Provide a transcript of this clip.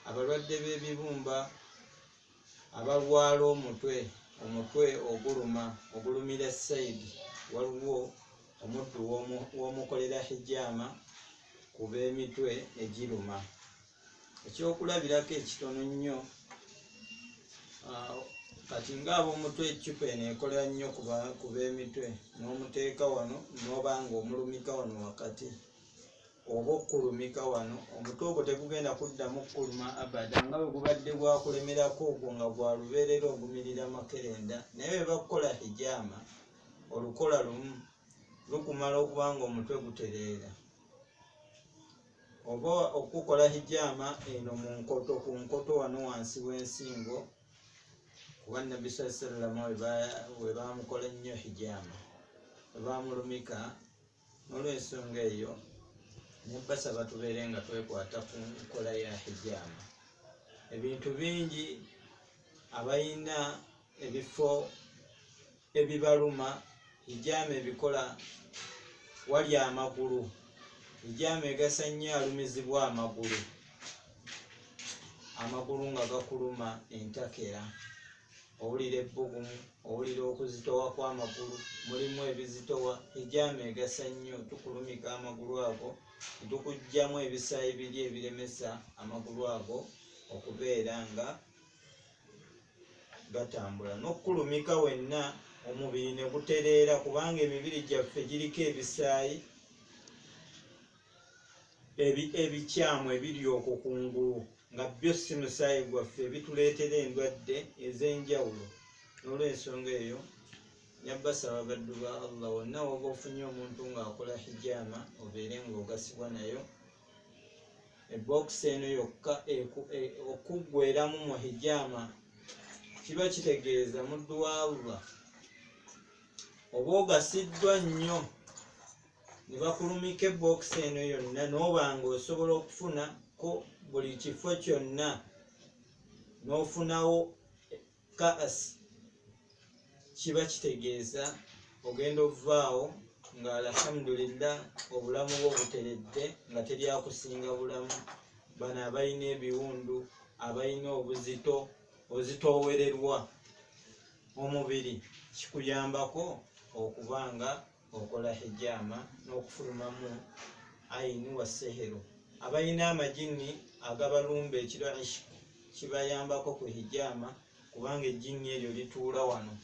abalwadde b'ebibumba, abalwala omutwe ogulumira sayidi, waliwo omuddu w'omukolera hijaama ku b'emitwe egiruma. Ekyokulabirako ekitono nnyo, kati ng'ab'omutwe eccupa eno ekola nnyo ku b'emitwe, n'omuteeka wano n'oba ng'omulumika wano wakati oba okkulumika wano, omutwe ogwo tegugenda kuddamu kkuluma abada nga bwe gubadde gwakulemerako ogwo nga gwa lubeerera ogumirira makerenda. Naye bwe bakukola hijaama, olukola lumu lukumala okuba ng'omutwe gutereera. Oba okukola hijaama eno mu nkoto, ku nkoto wano wansi w'ensingo, kuba Nabbi sallallahu alaihi wasallam we baamukola ennyo hijaama, we baamulumika. N'olw'ensonga eyo ne basaba tubeere nga twekwata ku nkola ya hijaama. Ebintu bingi abalina ebifo ebibaluma, hijaama ebikola wali amagulu. Hijaama egasa nnyo alumizibwa amagulu, amagulu nga gakuluma entakera, owulira ebbugumu, owulira okuzitowa kw'amagulu, mulimu ebizitowa. Hijaama egasa nnyo, tukulumika amagulu ago ne tukugyamu ebisaayi biri ebiremesa amagulu ago okubeera nga gatambula. N'okkulumika wenna omubiri ne gutereera, kubanga emibiri gyaffe giriko ebisaayi ebikyamu ebiri okwo kungulu, nga byo si musaayi gwaffe, ebituleetera endwadde ez'enjawulo. N'olw'ensonga eyo nyabbasaba baddu ba Allah, wonna woba ofunye omuntu ng'akola hijaama obeere ng'ogasibwa nayo. Ebokisi eno yokka okuggweeramu mu hijaama kiba kitegeeza muddu wa Allah oba ogasiddwa nnyo ne bakulumika ebokisi eno yonna, n'oba ng'osobola okufunako buli kifo kyonna, n'ofunawo kaasi, kiba kitegeeza ogenda ovaawo nga alhamdulillah obulamu bwo buteredde, nga teryakusinga bulamu. Bano abalina ebiwundu, abalina obuzito, ozitoowererwa omubiri, kikuyambako okuba nga okola hijaama n'okufulumamu ayini wa seheru. Abalina amajini agabalumba ekiro kibayambako ku hijaama, kubanga ejjini eryo lituula wano